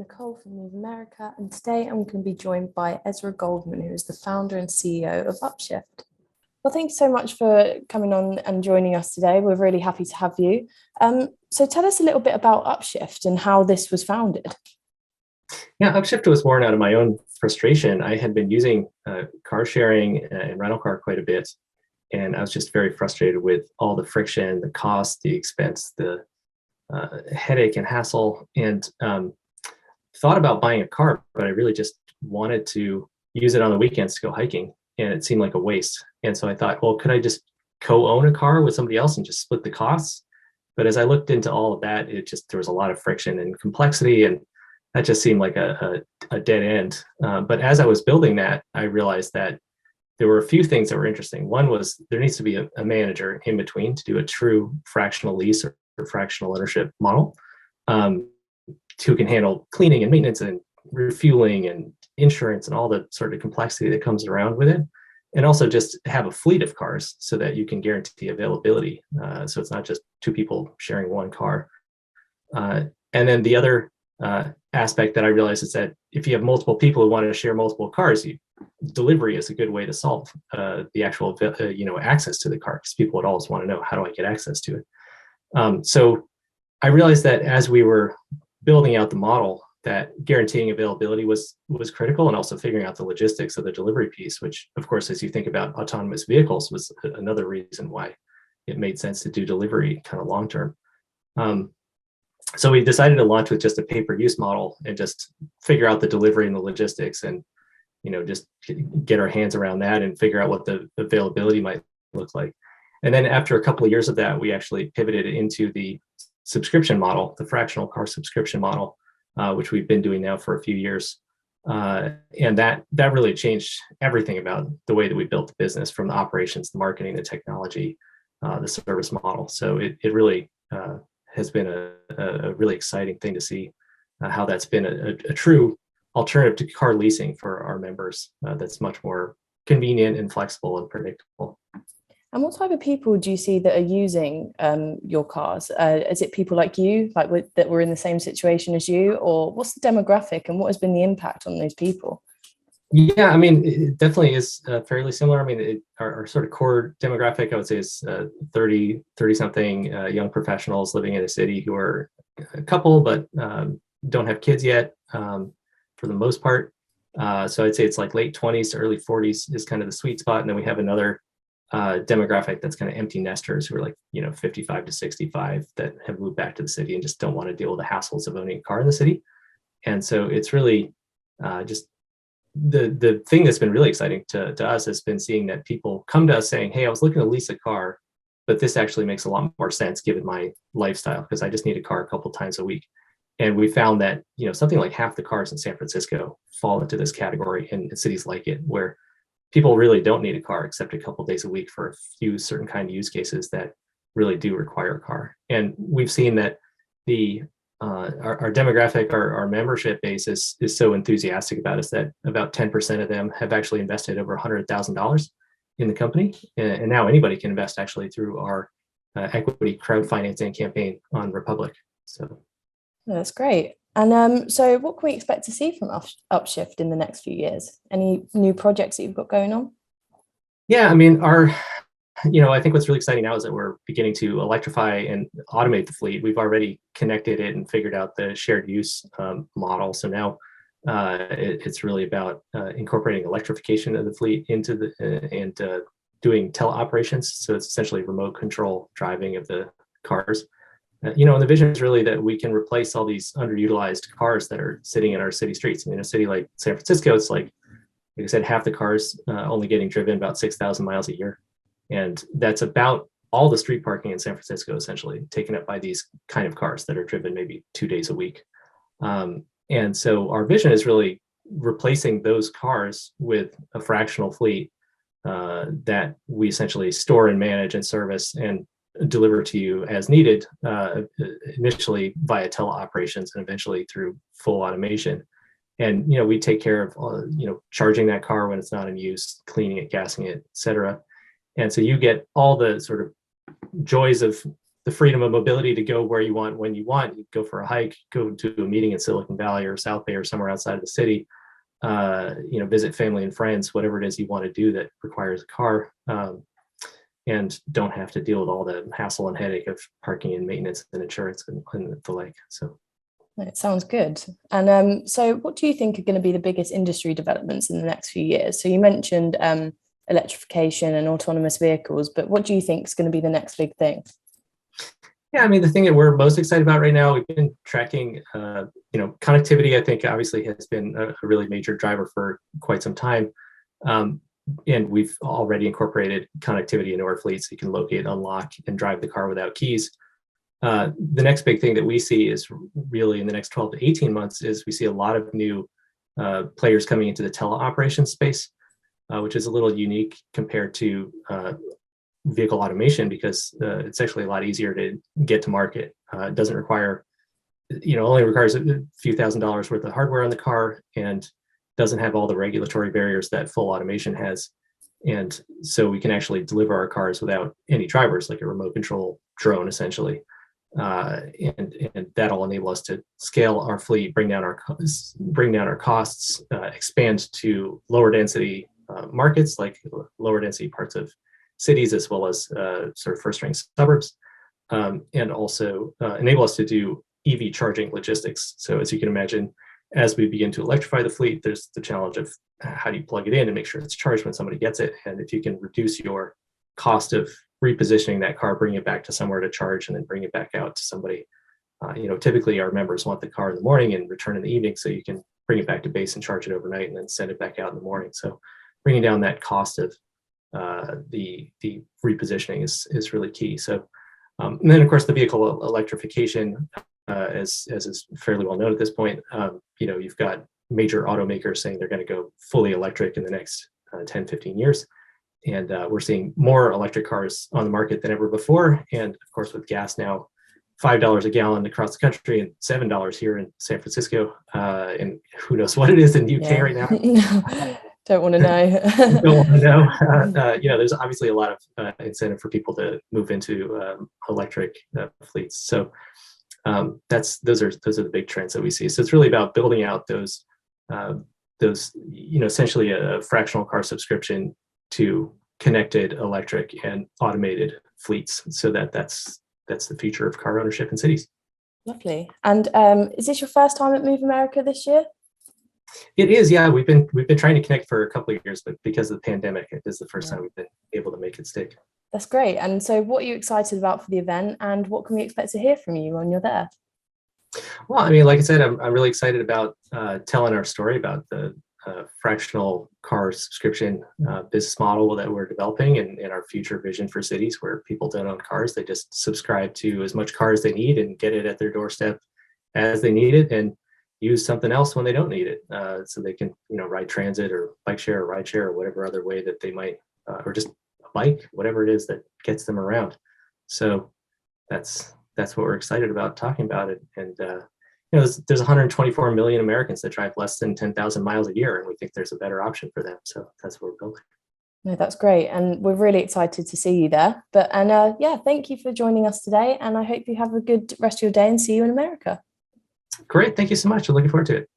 Nicole from Move America, and today I'm going to be joined by Ezra Goldman, who is the founder and CEO of Upshift. Well, thank you so much for coming on and joining us today. We're really happy to have you. So tell us a little bit about Upshift and how this was founded. Yeah, Upshift was born out of my own frustration. I had been using car sharing and rental car quite a bit, and I was just very frustrated with all the friction, the cost, the expense, the headache and hassle, and thought about buying a car, but I really just wanted to use it on the weekends to go hiking, and it seemed like a waste. And so I thought, well, could I just co-own a car with somebody else and just split the costs? But as I looked into all of that, there was a lot of friction and complexity, and that just seemed like a dead end. But as I was building that, I realized that there were a few things that were interesting. One was there needs to be a manager in between to do a true fractional lease or fractional ownership model, who can handle cleaning and maintenance and refueling and insurance and all the sort of complexity that comes around with it. And also just have a fleet of cars so that you can guarantee availability. So it's not just two people sharing one car. And then the other aspect that I realized is that if you have multiple people who want to share multiple cars, delivery is a good way to solve the actual access to the car, because people would always want to know, how do I get access to it? So I realized that as we were building out the model, that guaranteeing availability was critical, and also figuring out the logistics of the delivery piece, which of course, as you think about autonomous vehicles, was another reason why it made sense to do delivery kind of long term. So we decided to launch with just a pay-per-use model and just figure out the delivery and the logistics, and just get our hands around that and figure out what the availability might look like. And then after a couple of years of that, we actually pivoted into the subscription model, the fractional car subscription model, which we've been doing now for a few years. And that really changed everything about the way that we built the business, from the operations, the marketing, the technology, the service model. So it really has been a really exciting thing to see how that's been a true alternative to car leasing for our members, that's much more convenient and flexible and predictable. And what type of people do you see that are using your cars? Is it people like you, that were in the same situation as you, or what's the demographic and what has been the impact on those people? Yeah, I mean, it definitely is fairly similar. I mean, our sort of core demographic, I would say, is 30 something young professionals living in a city who are a couple, but don't have kids yet, for the most part. So I'd say it's like late 20s to early 40s is kind of the sweet spot. And then we have another demographic that's kind of empty nesters who are like 55 to 65 that have moved back to the city and just don't want to deal with the hassles of owning a car in the city. And so it's really just the thing that's been really exciting to us has been seeing that people come to us saying, hey, I was looking to lease a car, but this actually makes a lot more sense given my lifestyle, because I just need a car a couple times a week. And we found that something like half the cars in San Francisco fall into this category, in cities like it, where people really don't need a car except a couple days a week for a few certain kind of use cases that really do require a car. And we've seen that our demographic, our membership base is so enthusiastic about us that about 10% of them have actually invested over $100,000 in the company. And now anybody can invest actually through our equity crowdfinancing campaign on Republic. So that's great. And so what can we expect to see from Upshift in the next few years? Any new projects that you've got going on? Yeah, I mean, I think what's really exciting now is that we're beginning to electrify and automate the fleet. We've already connected it and figured out the shared use model. So now it's really about incorporating electrification of the fleet into and doing teleoperations. So it's essentially remote control driving of the cars. And the vision is really that we can replace all these underutilized cars that are sitting in our city streets. I mean, in a city like San Francisco, it's like I said, half the cars only getting driven about 6,000 miles a year. And that's about all the street parking in San Francisco, essentially taken up by these kind of cars that are driven maybe 2 days a week. And so our vision is really replacing those cars with a fractional fleet that we essentially store and manage and service and deliver to you as needed, initially via teleoperations and eventually through full automation. And we take care of charging that car when it's not in use, cleaning it, gassing it, et cetera. And so you get all the sort of joys of the freedom of mobility to go where you want, when you want. You go for a hike, go to a meeting in Silicon Valley or South Bay or somewhere outside of the city, visit family and friends, whatever it is you want to do that requires a car, and don't have to deal with all the hassle and headache of parking and maintenance and insurance and the like. So it sounds good. And so what do you think are going to be the biggest industry developments in the next few years? So you mentioned electrification and autonomous vehicles, but what do you think is going to be the next big thing? Yeah, I mean, the thing that we're most excited about right now, we've been tracking, connectivity, I think obviously has been a really major driver for quite some time. And we've already incorporated connectivity into our fleet, so you can locate, unlock, and drive the car without keys. The next big thing that we see is really in the next 12 to 18 months is we see a lot of new players coming into the teleoperation space, which is a little unique compared to vehicle automation, because it's actually a lot easier to get to market. It doesn't require, only requires a few $1,000s worth of hardware on the car, and doesn't have all the regulatory barriers that full automation has. And so we can actually deliver our cars without any drivers, like a remote control drone, essentially. And that'll enable us to scale our fleet, bring down our costs, expand to lower density markets, like lower density parts of cities, as well as sort of first ring suburbs, and also enable us to do EV charging logistics. So as you can imagine, as we begin to electrify the fleet, there's the challenge of how do you plug it in and make sure it's charged when somebody gets it. And if you can reduce your cost of repositioning that car, bring it back to somewhere to charge, and then bring it back out to somebody. Typically our members want the car in the morning and return in the evening, so you can bring it back to base and charge it overnight and then send it back out in the morning. So bringing down that cost of the repositioning is really key. So, and then of course the vehicle electrification, as is fairly well known at this point, you've got major automakers saying they're going to go fully electric in the next 10, 15 years. And we're seeing more electric cars on the market than ever before. And of course, with gas now $5 a gallon across the country and $7 here in San Francisco, and who knows what it is in the UK right now. Don't want to know. Don't want to know. There's obviously a lot of incentive for people to move into electric fleets. So those are the big trends that we see. So it's really about building out those essentially a fractional car subscription to connected electric and automated fleets, so that's the future of car ownership in cities. Lovely. And is this your first time at Move America this year? It is, yeah. We've been trying to connect for a couple of years, but because of the pandemic, it is the first time we've been able to make it stick. That's great. And so what are you excited about for the event, and what can we expect to hear from you when you're there? Well, I mean, like I said, I'm really excited about telling our story about the fractional car subscription business model that we're developing, and our future vision for cities where people don't own cars. They just subscribe to as much car as they need and get it at their doorstep as they need it, and use something else when they don't need it. So they can, ride transit or bike share or ride share or whatever other way that they might, or just a bike, whatever it is that gets them around. So that's what we're excited about talking about it. And there's 124 million Americans that drive less than 10,000 miles a year, and we think there's a better option for them. So that's what we're building. No, that's great, and we're really excited to see you there. Thank you for joining us today, and I hope you have a good rest of your day and see you in America. Great, thank you so much. I'm looking forward to it.